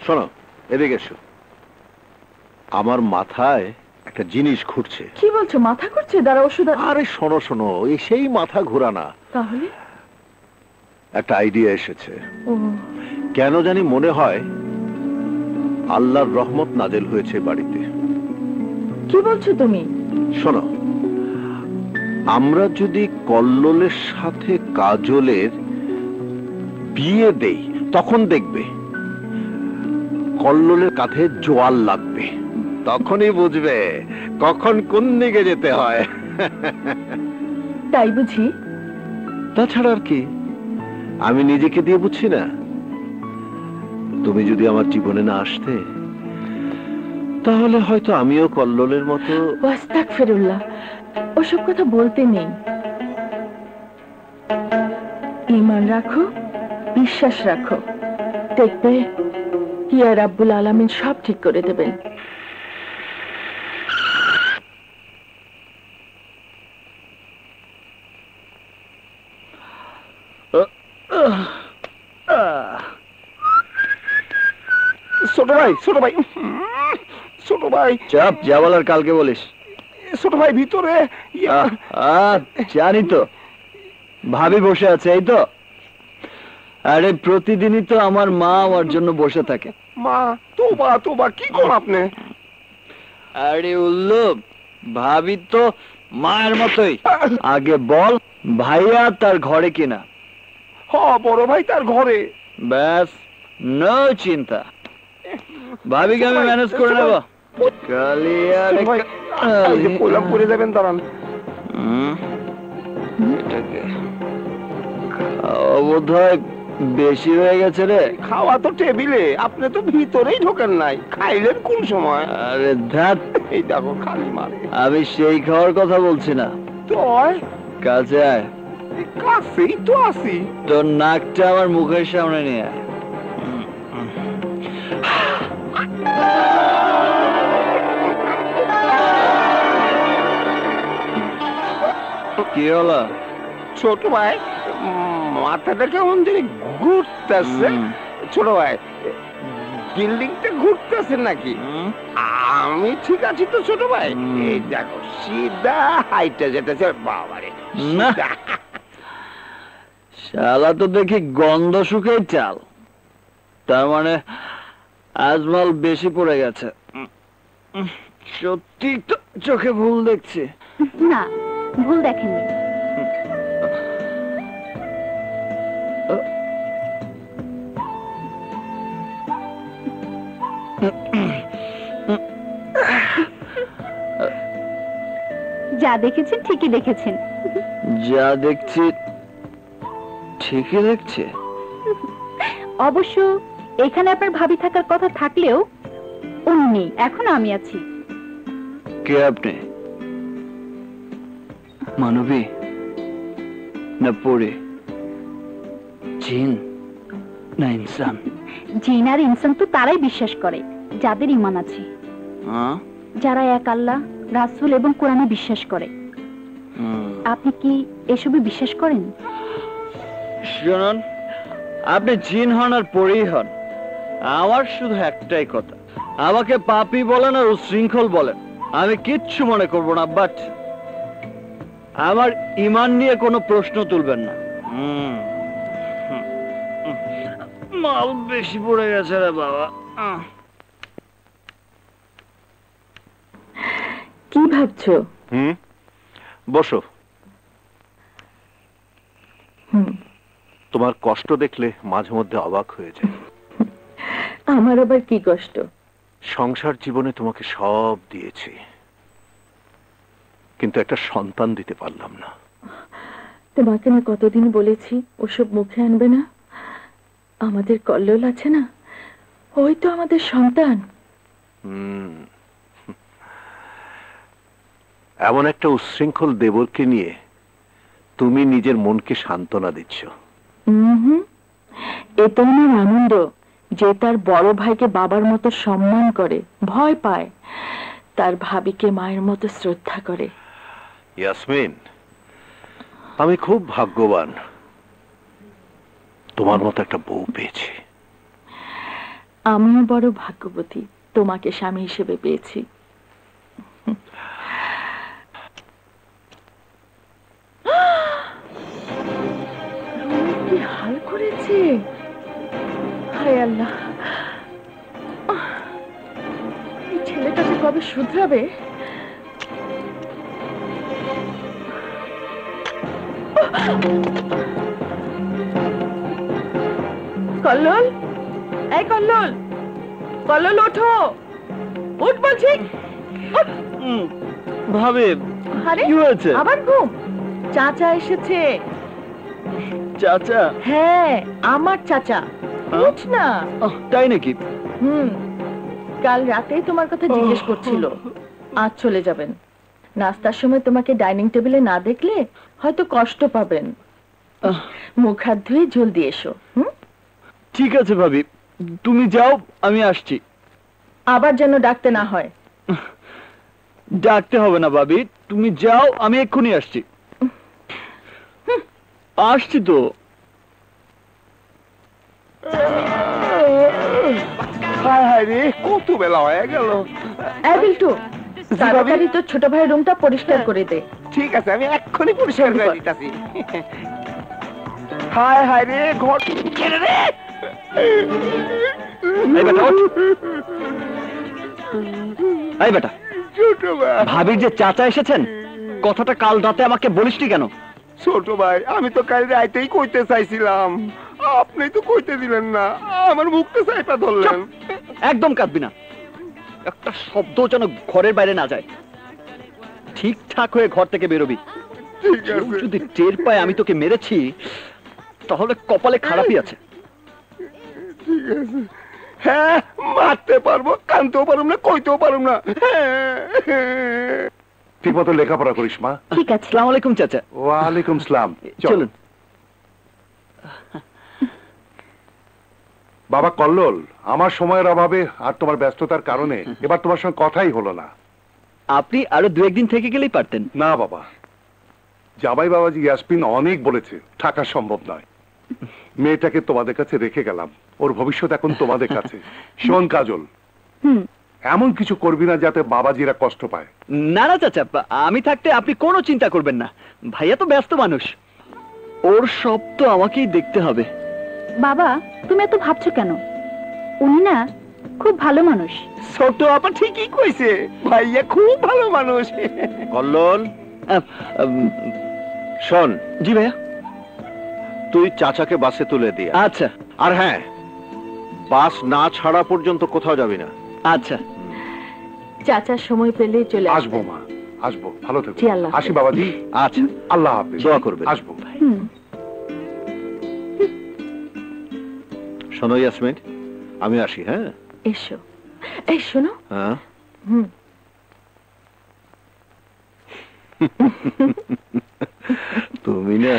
শোনো, এদিকে এসো। আমার মাথায় একটা জিনিস ঘুরছে। কি বলছো? মাথা ঘুরছে? দাঁড়া, ওষুধ। আরে শোনো শোনো, এই সেই মাথা ঘোরানা। তাহলে একটা আইডিয়া এসেছে। কেন জানি মনে হয় আল্লাহর রহমত নাজেল হয়েছে বাড়িতে। কি বলছো তুমি? শোনো, আমরা যদি কল্লোলের সাথে কাজলের বিয়ে দেই, তখন দেখবে কল্লোলের কাঁধে জোয়াল লাগবে। তখনই বুঝবে কখন কোন দিকে যেতে হয়। তাই বুঝি? তাছাড়া আর কি, আমি নিজেকে দিয়ে বুঝছি না। তুমি যদি আমার জীবনে না আসতে, তাহলে হয়তো আমিও কল্লোলের মতো। আস্তাগফিরুল্লাহ, ওসব কথা বলতে নেই। ঈমান রাখো, বিশ্বাস রাখো, দেখবে ইয়া রাব্বুল আলামিন সব ঠিক করে দেবেন। ছোট ভাই, ছোট ভাই, ছোট ভাই। চাপ, যা বলার কালকে বলিস। ছোট ভাই ভিতরে। জানি তো, ভাবি বসে আছে, এই তো। আরে প্রতিদিনই তো আমার মা আমার জন্য বসে থাকে। মা? তোবা তোবা, কি কর আপনি? আরে উল্লুপ, ভাবি তো মায়ের মতোই। আগে বল, ভাইয়া তার ঘরে কিনা? হ, বড় ভাই তার ঘরে। ব্যাস, নো চিন্তা, ভাবিকে আমি ম্যানেজ করে নেব। করে যাবেন, দাঁড়ান। বোধ হয় বেশি হয়ে গেছে রে। খাওয়া তো টেবিলে, আপনি তো ভিতরেই ঢোকেন নাই। খাইলেন কোন সময়? আরে ধ্যাত, এই দেখো খালি মারে। আমি সেই খাওয়ার কথা বলছি না। তুই কাছে আয়। কাছেই তো আছি। তোর নাকটা আমার মুখের সামনে নিয়ে আয়। কি হলো? ছোট ভাই, মাথাটা কেমন জানি ঘুরতেছে। ছোট ভাই, বিল্ডিংটা ঘুরতেছে নাকি? আমি ঠিক আছি তো ছোট ভাই? এই দেখো সিধা হাইটা যেতেছে। বাবারে, শালা তো দেখি গন্ধ শুকে চাল। তার মানে আজমাল বেশি পড়ে গেছে। সত্যি তো চোখে ভুল দেখছি। না, ভুল দেখেননি। যা দেখেছেন ঠিকই দেখেছেন। যা দেখছি ঠিকই দেখছে। অবশ্য এখানে আপনার ভাবি থাকার কথা থাকলেও উনি নেই, এখন আমি আছি। কে আপনি? মানবী না পড়ে? জিন না ইনসান? জিন আর ইনসান তো তারাই বিশ্বাস করে যাদের ঈমান আছে, যারা এক আল্লাহ, রাসূল এবং কোরআনে বিশ্বাস করে। আপনি কি এসবে বিশ্বাস করেন? শুনুন, আপনি জিন হন আর পরেই হন, আমার শুধু একটাই কথা, আমাকে পাপী বলেন আর উশৃঙ্খল বলেন, আমি কিচ্ছু মনে করব না, বাট আমার ঈমান নিয়ে কোনো প্রশ্ন তুলবেন না। মাল বেশি পড়ে গেছে রে বাবা। কি ভাবছো? বসো। তোমার কষ্ট দেখলে মাঝে মধ্যে অবাক হয়ে যায়। আমার আবার কি কষ্ট? সংসার জীবনে তোমাকে সব দিয়েছি, কিন্তু একটা সন্তান দিতে পারলাম না। তোমাকে আমি কতদিন বলেছি ওসব মুখে আনবে না। আমাদের কল্লোল আছে না, ওই তো আমাদের সন্তান। এমন একটা উচ্ছৃঙ্খল দেবরকে নিয়ে তুমি নিজের মনকে সান্ত্বনা দিচ্ছ। এটা আমার আনন্দ যে তার বড় ভাইকে বাবার মতো সম্মান করে, ভয় পায়, তার ভাবিকে মায়ের মতো শ্রদ্ধা করে। ইয়াসমিন, আমি খুব ভাগ্যবান তোমার মতো একটা বউ পেয়েছি। আমিও বড় ভাগ্যবতী তোমাকে স্বামী হিসেবে পেয়েছি। কি হাল করেছে, হায় আল্লাহ! এই ছেলেটাকে কবে শুধরাবে? কল্লোল, এই কল্লোল, কল্লোল ওঠো, উঠ বলছি, উঠ। ভাবি আরে কি হয়েছে? আবার ঘুম? চাচা এসেছে। চাচা? হ্যাঁ, আমার চাচা। উঠ না। তাই নাকি? কাল রাতেই তোমার কথা জিজ্ঞেস করছিল। আজ চলে যাবেন। নাস্তার সময় তোমাকে ডাইনিং টেবিলে না দেখলে হয়তো কষ্ট পাবেন। মুখ হাত ধুয়ে জলদি এসো। ঠিক আছে ভাবি, তুমি যাও, আমি আসছি। আবার যেন ডাকতে না হয়। ডাকতে হবে না ভাবি, তুমি যাও, আমি এক্ষুনি আসছি। আসছি তো। হায় হায় রে, কত বেলা হয়ে গেল। এই বিল্টু, তাড়াতাড়ি তোর ছোট ভাইয়ের রুমটা পরিষ্কার করে দে। ঠিক আছে, আমি এক্ষুনি পরিষ্কার করে দিতেছি। হায় হায় রে, ঘর ছেড়ে রে। এই বেটা ওঠ। এই বেটা, ছোট ভাই, ভাবির যে চাচা এসেছেন, কথাটা কাল রাতে আমাকে বলিসনি কেন? ছোট ভাই, আমি তো কাল রাইতেই কইতে চাইছিলাম, আপনি তো কইতে দিলেন না, আমার মুখটা চাইপা ধরলেন। একদম কাঁদবি না, একটা শব্দ যেন ঘরের বাইরে না যায়। ঠিকঠাক হয়ে ঘর থেকে বেরোবি। ঠিক কেউ আছে, যদি টের পায় আমি তোকে মেরেছি, তাহলে কপালে খারাপই আছে। ঠিক আছে। হ্যাঁ, মারতে পারবো, কানতেও পারুম না, কইতেও পারুম না। ঠিক মতো লেখাপড়া করিস মা। ঠিক আছে। আসসালামু আলাইকুম চাচা। ওয়ালাইকুম সালাম। চলুন। বাবা কল্লোল, আমার সময়ের অভাবে আর তোমার ব্যস্ততার কারণে এবার তোমার সঙ্গে কথাই হলো না। আপনি আরো দু একদিন থেকে গেলেই পারতেন। না বাবা, জামাই বাবাজি ইয়াসমিন অনেক বলেছে, থাকা সম্ভব নয়। মেয়েটাকে তোমাদের কাছে রেখে গেলাম, ওর ভবিষ্যৎ এখন তোমাদের কাছে। শোন কাজল, এমন কিছু করবি না যাতে বাবাজিরা কষ্ট পায়। না না চাচা, আমি থাকতে আপনি কোনো চিন্তা করবেন না। ভাইয়া তো ব্যস্ত মানুষ, ওর সব তো আমাকেই দেখতে হবে। বাবা, তুমি এত ভাবছো কেন? উনি না খুব ভালো মানুষ। ছোট আপা ঠিকই কইছে, ভাইয়া খুব ভালো মানুষ। কল্লোল, আহ, শোন, জি ভাইয়া। তুই চাচাকে বাসে তুলে দিয়ে আয়। আচ্ছা আর হ্যাঁ, বাস না ছাড়া পর্যন্ত কোথাও যাবি না। আচ্ছা। চাচা সময় পেলে চলে আসবো মা, আসবো। ভালো থেকো। জি, আল্লাহ হাফেজ। আসি বাবাজি। আচ্ছা, আল্লাহ হাফেজ। দোয়া করবেন। আসবো। শোনো ইয়াসমিন, আমি আসি। হ্যাঁ, এসো। এই শোনো, হ্যাঁ, তুমি না